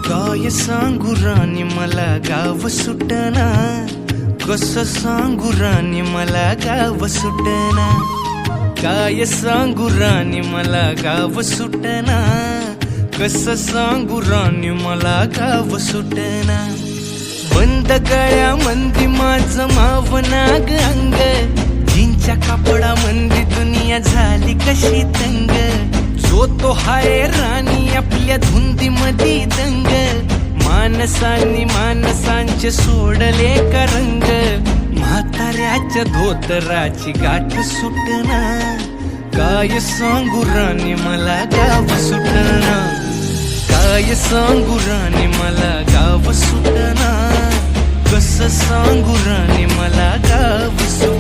काय सांगू राणी मला गाव सुटना, कसं सांगू राणी मला गाव सुटना, काय सांगू राणी मला गाव सुटना, कसं सांगू राणी मला गाव सुटना. बंद गळ्या मंदी माझं मावनाग अंग, जीनच्या कापडा मंदी दुनिया झाली कशी तंग. जो तो हाय राणी आपल्या धुंदी मधी दंग, माणसांनी माणसांचे सोडले का रंग. म्हाताऱ्याच्या धोतराची गाठ सुटना, काय सांगू राणी मला गाव सुटना, काय सांगू राणी मला गाव सुटना, कसं सांगू राणी मला गाव सुटना.